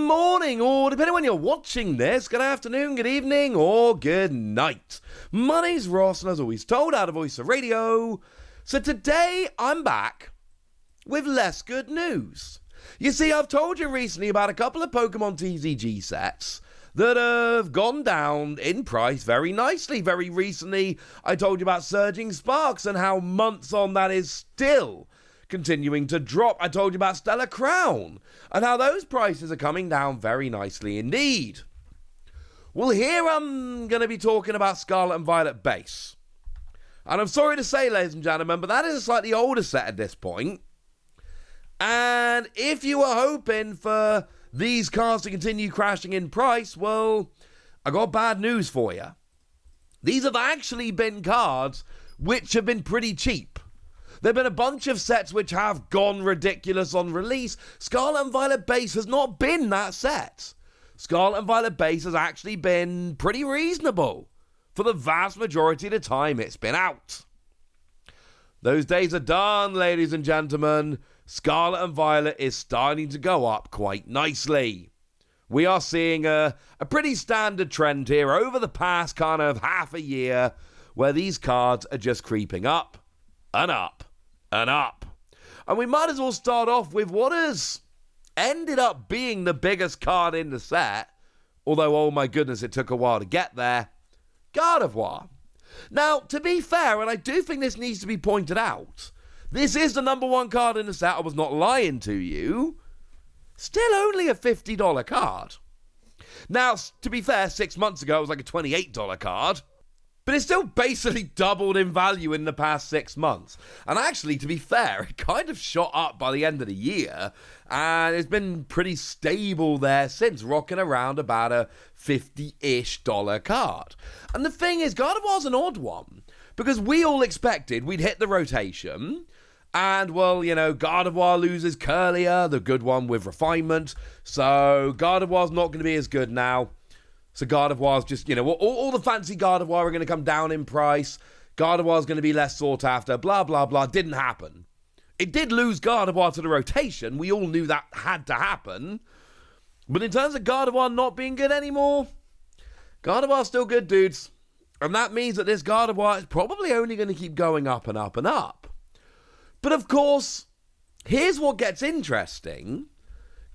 morning, or depending on when you're watching this, good afternoon, good evening, or good night. My name's Ross, and as always told, out of Voice of Radio. So today, I'm back with less good news. You see, I've told you recently about a couple of Pokémon TCG sets that have gone down in price very nicely. Very recently, I told you about Surging Sparks and how months on that is still continuing to drop. I told you about Stellar Crown and how those prices are coming down very nicely indeed. Well, here I'm going to be talking about Scarlet and Violet Base. And I'm sorry to say, ladies and gentlemen, but that is a slightly older set at this point. And if you were hoping for these cards to continue crashing in price, well, I got bad news for you. These have actually been cards which have been pretty cheap. There have been a bunch of sets which have gone ridiculous on release. Scarlet and Violet Base has not been that set. Scarlet and Violet Base has actually been pretty reasonable for the vast majority of the time it's been out. Those days are done, ladies and gentlemen. Scarlet and Violet is starting to go up quite nicely. We are seeing a pretty standard trend here over the past kind of half a year where these cards are just creeping up and up and up. And we might as well start off with what has ended up being the biggest card in the set, although, oh my goodness, it took a while to get there, Gardevoir. Now, to be fair, and I do think this needs to be pointed out, this is the number one card in the set. I was not lying to you. Still only a $50 card. Now, to be fair, 6 months ago, it was like a $28 card. But it's still basically doubled in value in the past 6 months. And actually, to be fair, it kind of shot up by the end of the year. And it's been pretty stable there since, rocking around about a $50-ish card. And the thing is, Gardevoir's an odd one. Because we all expected we'd hit the rotation. And, well, you know, Gardevoir loses Curlier, the good one with refinement. So Gardevoir's not going to be as good now. So Gardevoir's just, you know, all the fancy Gardevoir are going to come down in price. Gardevoir's going to be less sought after, blah, blah, blah. Didn't happen. It did lose Gardevoir to the rotation. We all knew that had to happen. But in terms of Gardevoir not being good anymore, Gardevoir's still good, dudes. And that means that this Gardevoir is probably only going to keep going up and up and up. But of course, here's what gets interesting.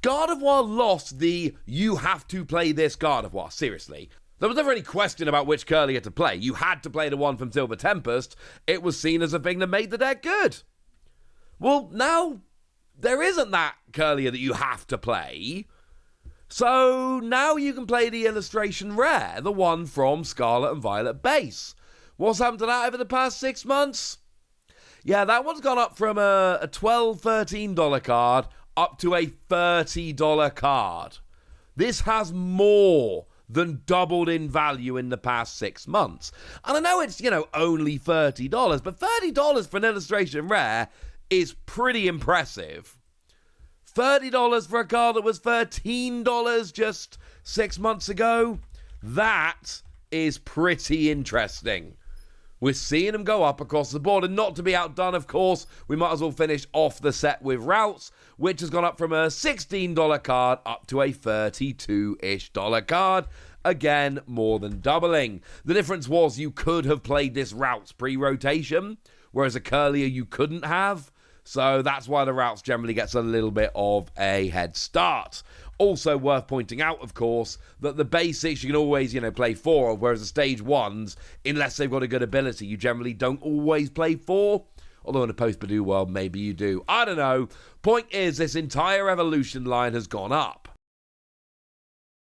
Gardevoir lost the you have to play this Gardevoir, seriously. There was never any question about which Curlier to play. You had to play the one from Silver Tempest. It was seen as a thing that made the deck good. Well, now there isn't that Curlier that you have to play. So now you can play the Illustration Rare, the one from Scarlet and Violet Base. What's happened to that over the past 6 months? Yeah, that one's gone up from a $12, $13 card up to a $30 card. This has more than doubled in value in the past 6 months. And I know it's, you know, only $30, but $30 for an Illustration Rare is pretty impressive. $30 for a card that was $13 just 6 months ago? That is pretty interesting. We're seeing them go up across the board, and not to be outdone, of course, we might as well finish off the set with Routes, which has gone up from a $16 card up to a $32-ish card. Again, more than doubling. The difference was you could have played this Routes pre-rotation, whereas a Curlier you couldn't have. So that's why the Routes generally gets a little bit of a head start. Also worth pointing out, of course, that the basics you can always, play 4 of, whereas the stage 1s, unless they've got a good ability, you generally don't always play 4. Although in a post-Badoo world, maybe you do. I don't know. Point is, this entire evolution line has gone up.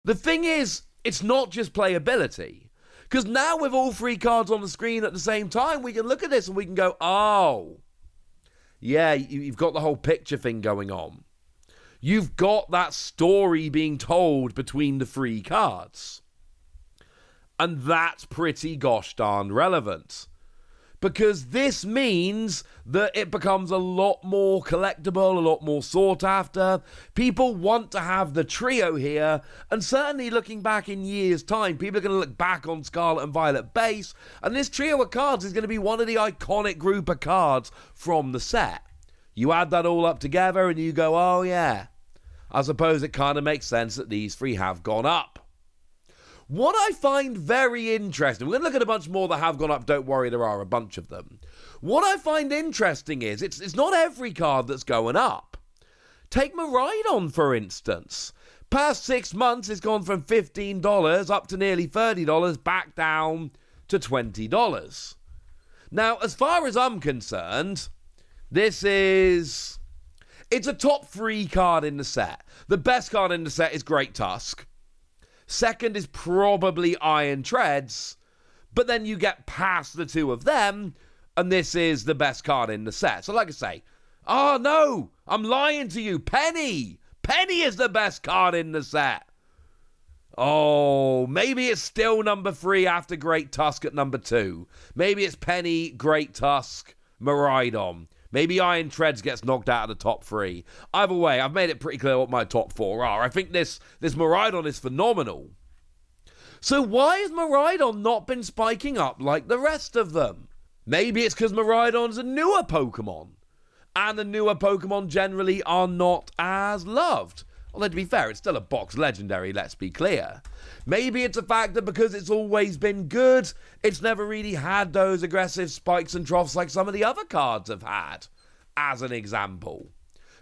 The thing is, it's not just playability. Because now with all 3 cards on the screen at the same time, we can look at this and we can go, oh, yeah, you've got the whole picture thing going on. You've got that story being told between the 3 cards. And that's pretty gosh darn relevant. Because this means that it becomes a lot more collectible, a lot more sought after. People want to have the trio here, and certainly looking back in years' time, people are going to look back on Scarlet and Violet Base, and this trio of cards is going to be one of the iconic group of cards from the set. You add that all up together and you go, oh yeah, I suppose it kind of makes sense that these three have gone up. What I find very interesting, we're going to look at a bunch more that have gone up, don't worry, there are a bunch of them. What I find interesting is it's not every card that's going up. Take Miraidon, for instance. Past 6 months, it's gone from $15 up to nearly $30, back down to $20. Now, as far as I'm concerned, it's a top 3 card in the set. The best card in the set is Great Tusk. Second is probably Iron Treads, but then you get past the two of them, and this is the best card in the set. So like I say, oh no, I'm lying to you, Penny! Penny is the best card in the set. Oh, maybe it's still number 3 after Great Tusk at number 2. Maybe it's Penny, Great Tusk, Miraidon. Maybe Iron Treads gets knocked out of the top 3. Either way, I've made it pretty clear what my top 4 are. I think this Miraidon is phenomenal. So why has Miraidon not been spiking up like the rest of them? Maybe it's because Miraidon's a newer Pokemon. And the newer Pokemon generally are not as loved. Although, to be fair, it's still a box legendary, let's be clear. Maybe it's a fact that because it's always been good, it's never really had those aggressive spikes and troughs like some of the other cards have had, as an example.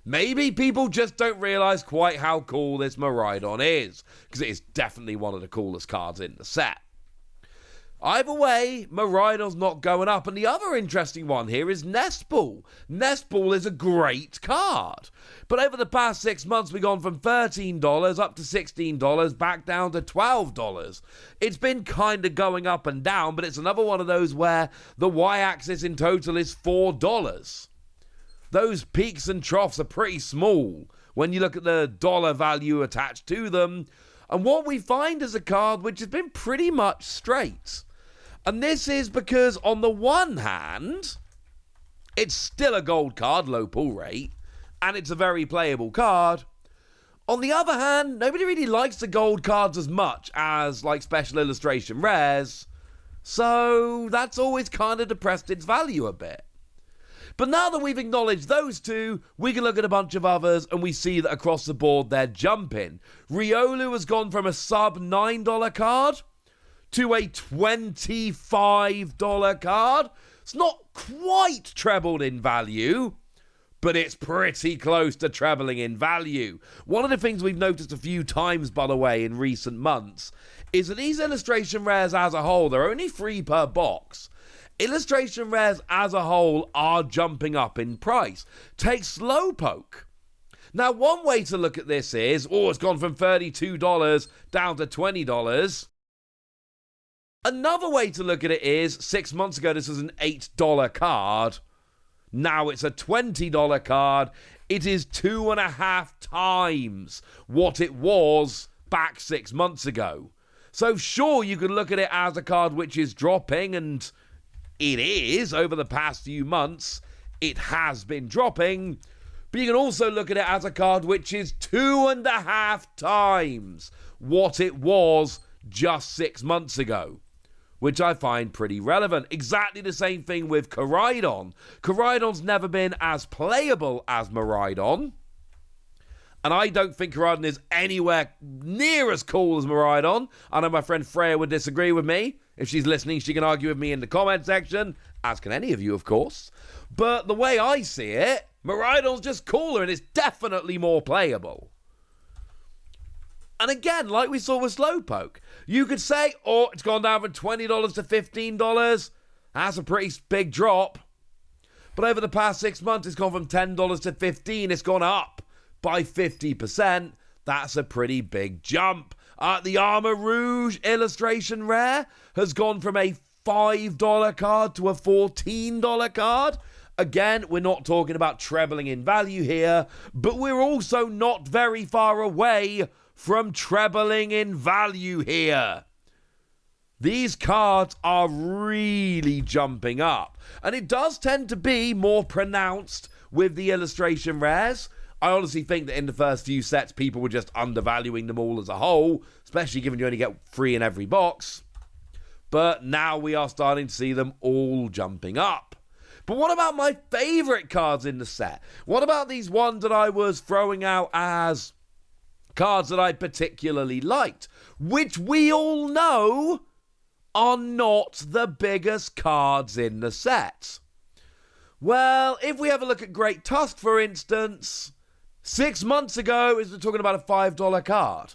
Maybe people just don't realise quite how cool this Miraidon is, because it is definitely one of the coolest cards in the set. Either way, Miraidon's not going up, and the other interesting one here is Nest Ball. Nest Ball is a great card, but over the past 6 months we've gone from $13 up to $16, back down to $12. It's been kind of going up and down, but it's another one of those where the y-axis in total is $4. Those peaks and troughs are pretty small when you look at the dollar value attached to them, and what we find is a card which has been pretty much straight. And this is because, on the one hand, it's still a gold card, low pull rate, and it's a very playable card. On the other hand, nobody really likes the gold cards as much as, like, special illustration rares, so that's always kind of depressed its value a bit. But now that we've acknowledged those two, we can look at a bunch of others, and we see that across the board they're jumping. Riolu has gone from a sub $9 card to a $25 card. It's not quite trebled in value, but it's pretty close to trebling in value. One of the things we've noticed a few times, by the way, in recent months, is that these illustration rares as a whole, they're only 3 per box. Illustration rares as a whole are jumping up in price. Take Slowpoke. Now, one way to look at this is, it's gone from $32 down to $20. Another way to look at it is, 6 months ago this was an $8 card. Now it's a $20 card. It is 2.5 times what it was back 6 months ago. So sure, you can look at it as a card which is dropping, and it is over the past few months. It has been dropping. But you can also look at it as a card which is 2.5 times what it was just 6 months ago, which I find pretty relevant. Exactly the same thing with Koraidon. Koraidon's never been as playable as Miraidon, and I don't think Koraidon is anywhere near as cool as Miraidon. I know my friend Freya would disagree with me. If she's listening, she can argue with me in the comment section, as can any of you, of course. But the way I see it, Miraidon's just cooler, and it's definitely more playable. And again, like we saw with Slowpoke, you could say, it's gone down from $20 to $15. That's a pretty big drop. But over the past 6 months, it's gone from $10 to $15. It's gone up by 50%. That's a pretty big jump. The Armor Rouge illustration rare has gone from a $5 card to a $14 card. Again, we're not talking about trebling in value here, but we're also not very far away from trebling in value here. These cards are really jumping up, and it does tend to be more pronounced with the illustration rares. I honestly think that in the first few sets, people were just undervaluing them all as a whole, especially given you only get 3 in every box. But now we are starting to see them all jumping up. But what about my favourite cards in the set? What about these ones that I was throwing out as cards that I particularly liked, which we all know are not the biggest cards in the set. Well, if we have a look at Great Tusk, for instance, 6 months ago, we were talking about a $5 card.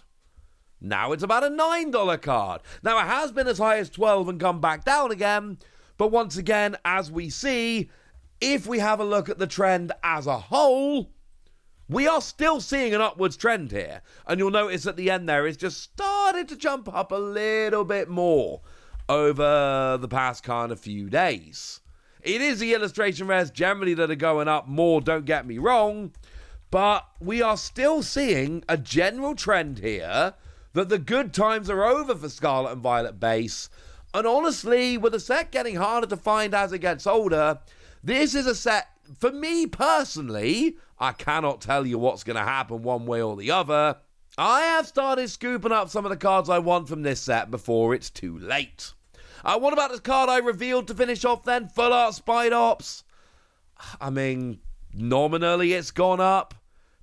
Now it's about a $9 card. Now it has been as high as 12 and come back down again, but once again, as we see, if we have a look at the trend as a whole, we are still seeing an upwards trend here. And you'll notice at the end there, it's just started to jump up a little bit more over the past kind of few days. It is the illustration rares generally that are going up more, don't get me wrong, but we are still seeing a general trend here that the good times are over for Scarlet and Violet base. And honestly, with the set getting harder to find as it gets older, this is a set, for me personally, I cannot tell you what's going to happen one way or the other. I have started scooping up some of the cards I want from this set before it's too late. What about this card I revealed to finish off then? Full Art Spidops. I mean, nominally it's gone up,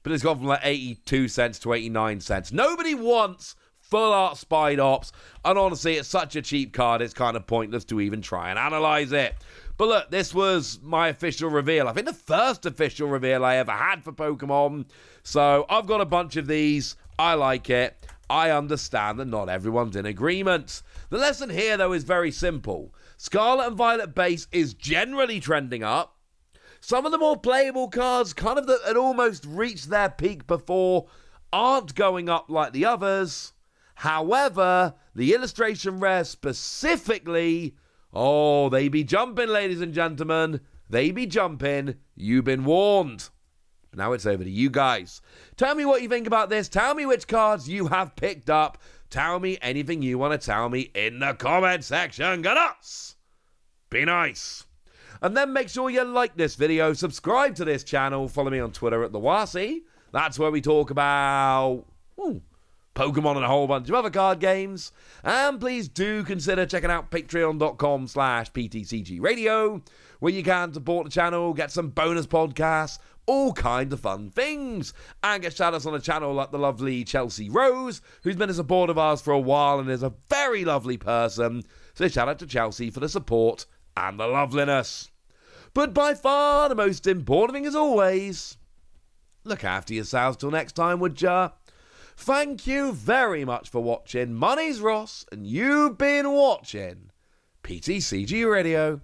but it's gone from like 82 cents to 89 cents. Nobody wants Full Art Spidops, and honestly, it's such a cheap card, it's kind of pointless to even try and analyze it. But look, this was my official reveal. I think the first official reveal I ever had for Pokemon. So I've got a bunch of these. I like it. I understand that not everyone's in agreement. The lesson here, though, is very simple. Scarlet and Violet base is generally trending up. Some of the more playable cards, kind of that had almost reached their peak before, aren't going up like the others. However, the illustration rares specifically, oh, they be jumping, ladies and gentlemen. They be jumping. You've been warned. Now it's over to you guys. Tell me what you think about this. Tell me which cards you have picked up. Tell me anything you want to tell me in the comment section. Get us. Be nice. And then make sure you like this video, subscribe to this channel, follow me on Twitter at TheWasi. That's where we talk about Pokemon and a whole bunch of other card games. And please do consider checking out patreon.com/PTCG Radio, where you can support the channel, get some bonus podcasts, all kinds of fun things, and get shout-outs on the channel like the lovely Chelsea Rose, who's been a supporter of ours for a while and is a very lovely person. So shout out to Chelsea for the support and the loveliness. But by far the most important thing, as always, look after yourselves till next time, would ya? Thank you very much for watching. My name's Ross, and you've been watching PTCG Radio.